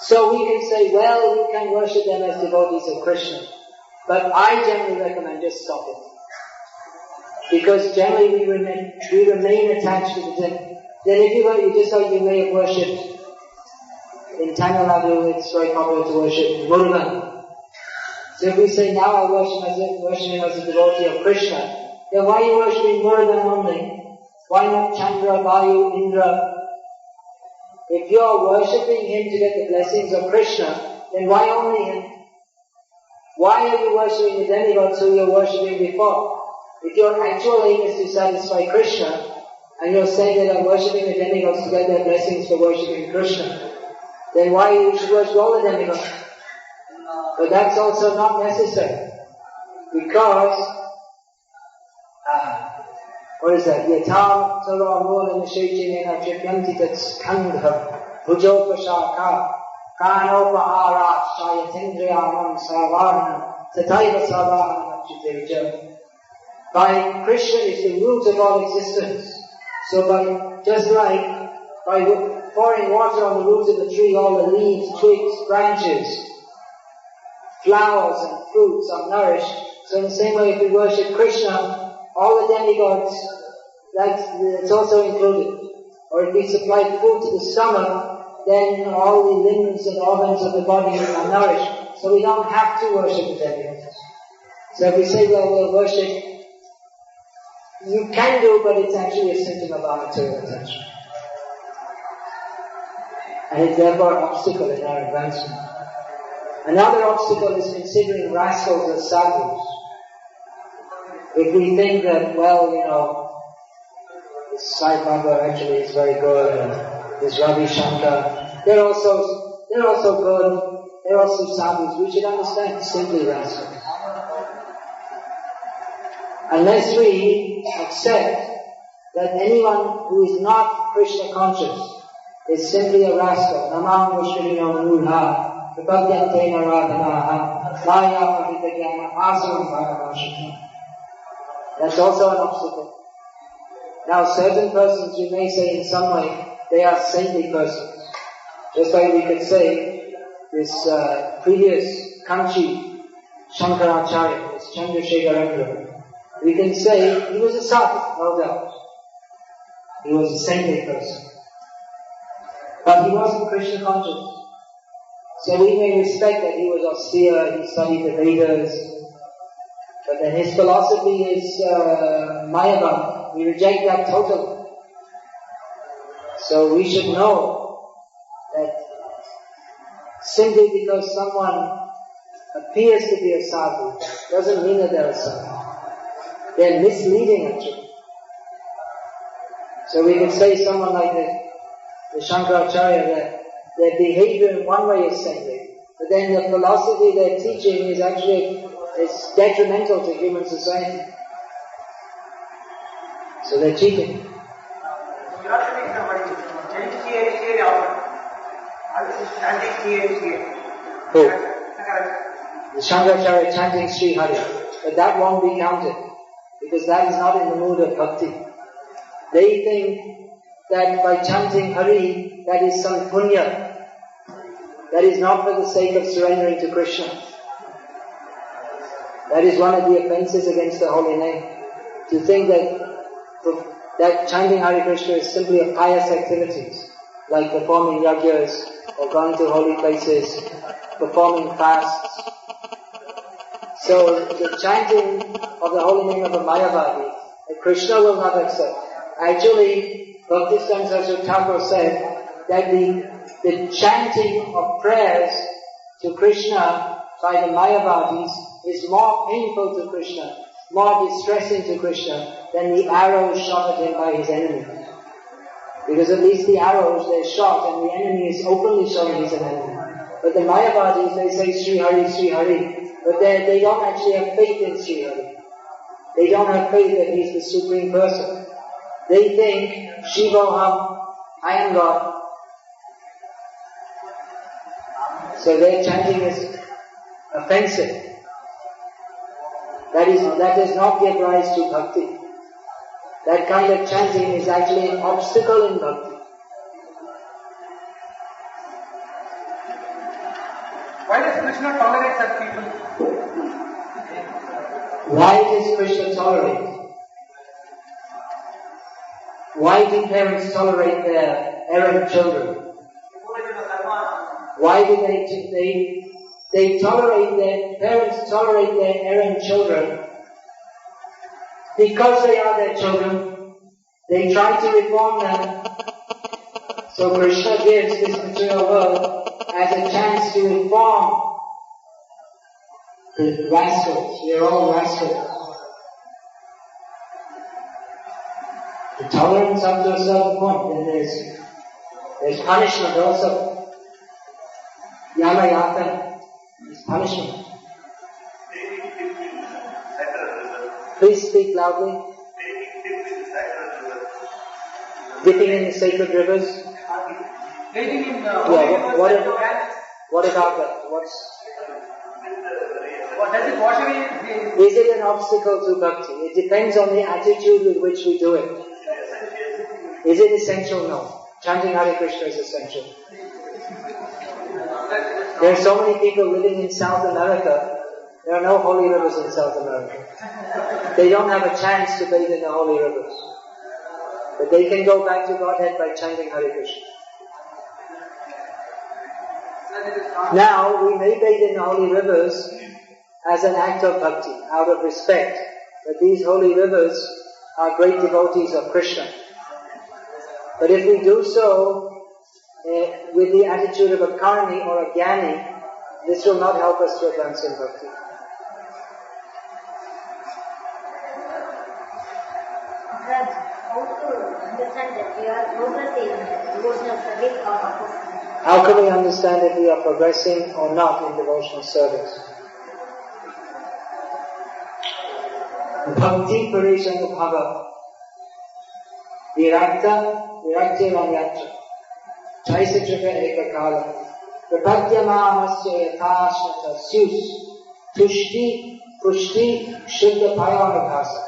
So we can say, well, we can worship them as devotees of Krishna. But I generally recommend just stop it. Because generally we remain attached to the temple. Then if you were, just like you may have worshipped in Tamil Nadu, it's very popular to worship Murugan. So if we say now I worship him as a devotee of Krishna, then why are you worshipping Murugan only? Why not Chandra, Vayu, Indra? If you are worshipping him to get the blessings of Krishna, then why only him? Why are you worshipping the demigods who you were worshipping before? If your actual aim is to satisfy Krishna, and you're saying that I'm worshipping the demigods to get their blessings for worshipping Krishna, then why you should worship all the demigods? But that's also not necessary. Because, what is that? Yatam tara mula nishechina tripyanti tat skandha bhujopashaka kanopahara shayatindriyamam savarna tataiva savarna chiteja. By Krishna is the root of all existence. So just like by pouring water on the roots of the tree, all the leaves, twigs, branches, flowers and fruits are nourished. So in the same way, if we worship Krishna, all the demigods, it's also included. Or if we supply food to the stomach, then all the limbs and organs of the body are nourished. So we don't have to worship the demigods. So if we say, well, we'll worship, you can do, but it's actually a symptom of our material attention. And it's therefore an obstacle in our advancement. Another obstacle is considering rascals as sadhus. If we think that, well, this Sai Baba actually is very good, and this Ravi Shankar, they're also good, they're also sadhus, we should understand simply rascals. Unless we accept that anyone who is not Krishna conscious is simply a rascal. Namam Mushrino Mudha, Vipadyantena Radhanaha, Maya Pahitagyama, Asuram Bhagavashita. That's also an obstacle. Now certain persons you may say in some way, they are saintly persons. Just like we could say, this previous Kanchi Shankaracharya, this Chandrasekharendra, we can say he was a sadhu, no doubt. He was a saintly person. But he wasn't Krishna conscious. So we may respect that he was austere, he studied the Vedas, but then his philosophy is Mayavad. We reject that totally. So we should know that simply because someone appears to be a sadhu doesn't mean that they're a sadhu. They're misleading actually. So we can say someone like the Shankaracharya, that their behavior in one way is saintly, but then the philosophy they're teaching is actually detrimental to human society. So they're cheating. Who? The Shankaracharya chanting Sri Hari, but that won't be counted. Because that is not in the mood of bhakti. They think that by chanting Hari, that is some punya. That is not for the sake of surrendering to Krishna. That is one of the offenses against the holy name. To think that chanting Hare Krishna is simply a pious activities, like performing yagyas, or going to holy places, performing fasts. So the chanting of the holy name of a Mayavadi, Krishna will not accept. Actually, Bhakti-Siddhanta Saraswati Thakur said that the chanting of prayers to Krishna by the Mayavadis is more painful to Krishna, more distressing to Krishna than the arrows shot at him by his enemies. Because at least the arrows, they're shot and the enemy is openly showing he's an enemy. But the Mayavadis, they say Sri Hari, Sri Hari. But they don't actually have faith in Sri Hari. They don't have faith that he's the Supreme Person. They think, Shivoham, I am God. So their chanting is offensive. That does not give rise to bhakti. That kind of chanting is actually an obstacle in bhakti. Why does Krishna tolerate such people? Why does Krishna tolerate? Why do parents tolerate their errant children? Why do they tolerate their parents tolerate their errant children? Because they are their children, they try to reform them. So Krishna gives this material world as a chance to reform the rascals. We are all rascals. The tolerance up to a certain point, then there's punishment also. Yama yaka is punishment. Please speak loudly. Dipping in the sacred rivers. Bathing in the what about that? does it wash away? Is it an obstacle to bhakti? It depends on the attitude with which we do it. Is it essential? No. Chanting Hare Krishna is essential. There are so many people living in South America. There are no holy rivers in South America. They don't have a chance to bathe in the holy rivers. But they can go back to Godhead by chanting Hare Krishna. Now, we may bathe in the holy rivers as an act of bhakti, out of respect. But these holy rivers are great devotees of Krishna. But if we do so with the attitude of a karmi or a jnani, this will not help us to advance in bhakti. Raj, how to understand that we are progressing in devotional service or opposite? How can we understand if we are progressing or not in devotional service? Bhakti parishana bhava virakti ranyatra chaisatrika ekakala prapadyamamasya yathashnata syus tushti pushti shuddha payanabhasa.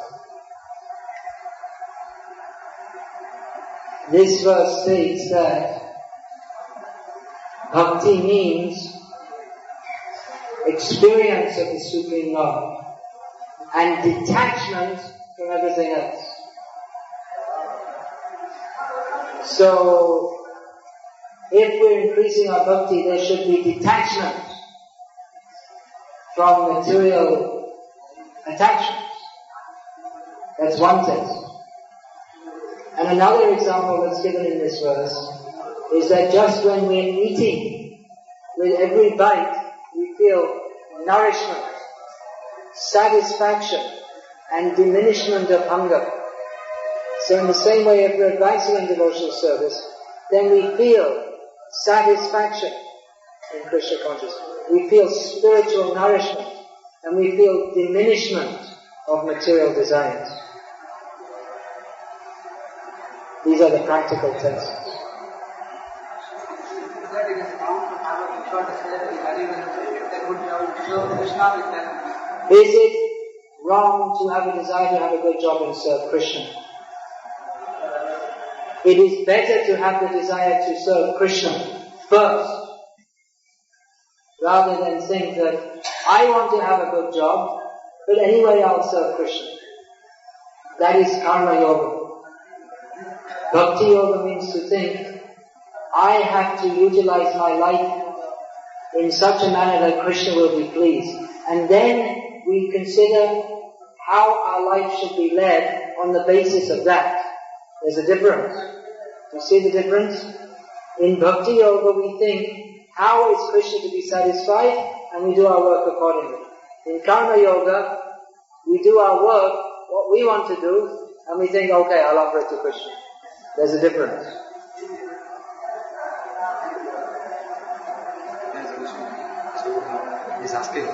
This verse states that bhakti means experience of the Supreme Lord and detachment from everything else. So, if we're increasing our bhakti, there should be detachment from material attachments. That's one test. And another example that's given in this verse is that just when we're eating, with every bite, we feel nourishment, satisfaction, and diminishment of hunger. So in the same way, if we're advancing in devotional service, then we feel satisfaction in Krishna consciousness. We feel spiritual nourishment, and we feel diminishment of material desires. These are the practical tests. That it is wrong to have a pure desire to Hare if they would serve Krishna with them. Is it wrong to have a desire to have a good job and serve Krishna? It is better to have the desire to serve Krishna first, rather than think that I want to have a good job, but anyway I'll serve Krishna. That is karma yoga. Bhakti yoga means to think, I have to utilize my life in such a manner that Krishna will be pleased. And then we consider how our life should be led on the basis of that. There's a difference. You see the difference? In Bhakti yoga we think, how is Krishna to be satisfied? And we do our work accordingly. In Karma yoga, we do our work, what we want to do, and we think, okay, I'll offer it to Krishna. There's a difference. He's asking.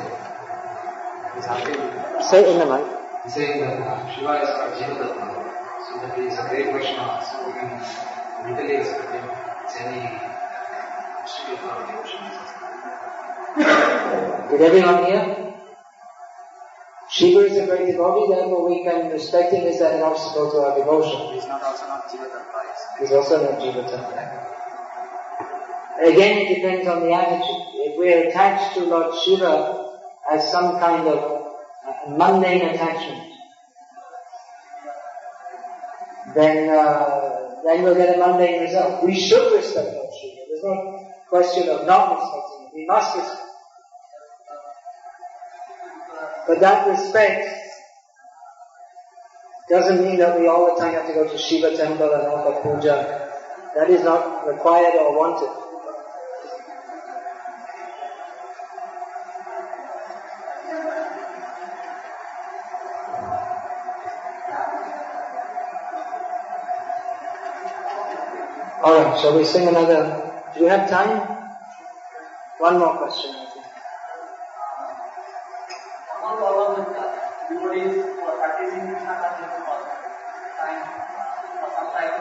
Say it in the mic. He's saying that Shiva is our Jivadatta. So that he is a great Vaishnava. So we can mentally expect him any skill for devotion. Did everyone hear? Shiva is a great devotee, therefore we can respect him. Is that an obstacle to our devotion? He's not also not Jivadatta. He's also not Jivadatta. Again, it depends on the attitude. If we're attached to Lord Shiva as some kind of mundane attachment, then we'll get a mundane result. We should respect our Srila. There's no question of not respecting it. We must respect. But that respect doesn't mean that we all the time have to go to Shiva temple and offer puja. That is not required or wanted. Alright, shall we sing another? Do we have time? One more question, I think. Among all of the devotees who are practicing Krishna consciousness for some time,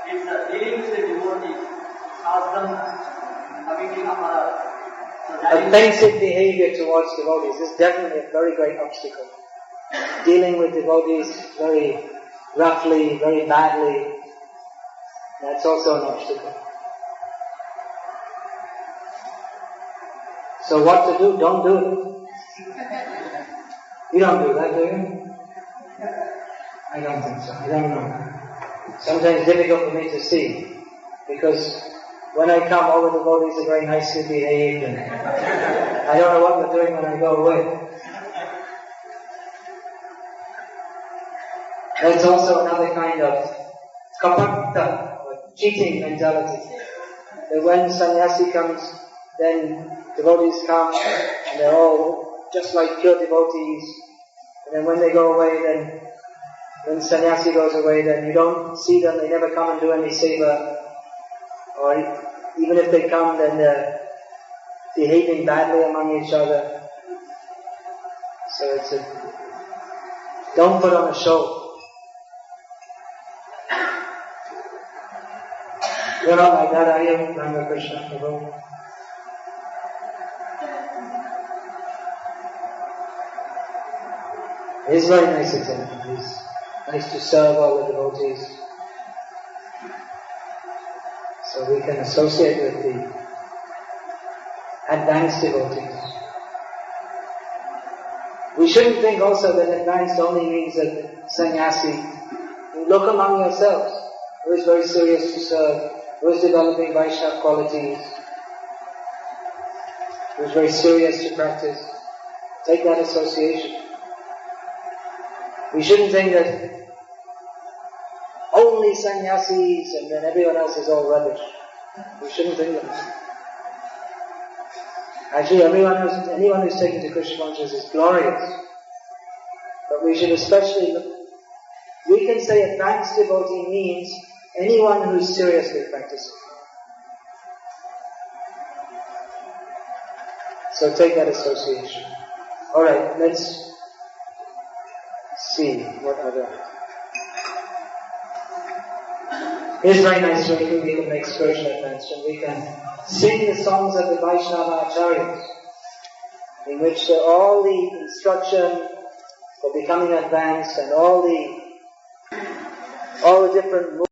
it's dealing with the devotees, ask them coming in Amara. Offensive behavior towards devotees is definitely a very great obstacle. Dealing with devotees very roughly, very badly, that's also an obstacle. So what to do? Don't do it. You don't do that, do you? I don't think so. I don't know. Sometimes it's difficult for me to see, because when I come, all the devotees are very nicely behaved, and I don't know what they're doing when I go away. That's also another kind of kapakta, or cheating mentality. That when sannyasi comes, then devotees come, and they're all just like pure devotees. And then when they go away, then when sannyasi goes away, then you don't see them, they never come and do any seva. Or even if they come, then they're behaving badly among each other. So don't put on a show. You're not like that, are you, Rama Krishna Prabhu? He's very nice example. He's nice to serve all the devotees. So we can associate with the advanced devotees. We shouldn't think also that advanced only means that sannyasi. Look among yourselves. Who is very serious to serve? Who is developing Vaishnava qualities? Who is very serious to practice? Take that association. We shouldn't think that only sannyasis and then everyone else is all rubbish. We shouldn't think that. Actually, anyone who's taken to Krishna consciousness is glorious. But we should especially we can say advanced devotee means anyone who is seriously practicing. So take that association. Alright, let's see what other. It's very nice when we can become an excursion advanced, and we can sing the songs of the Vaishnava Acharyas, in which all the instruction for becoming advanced and all the different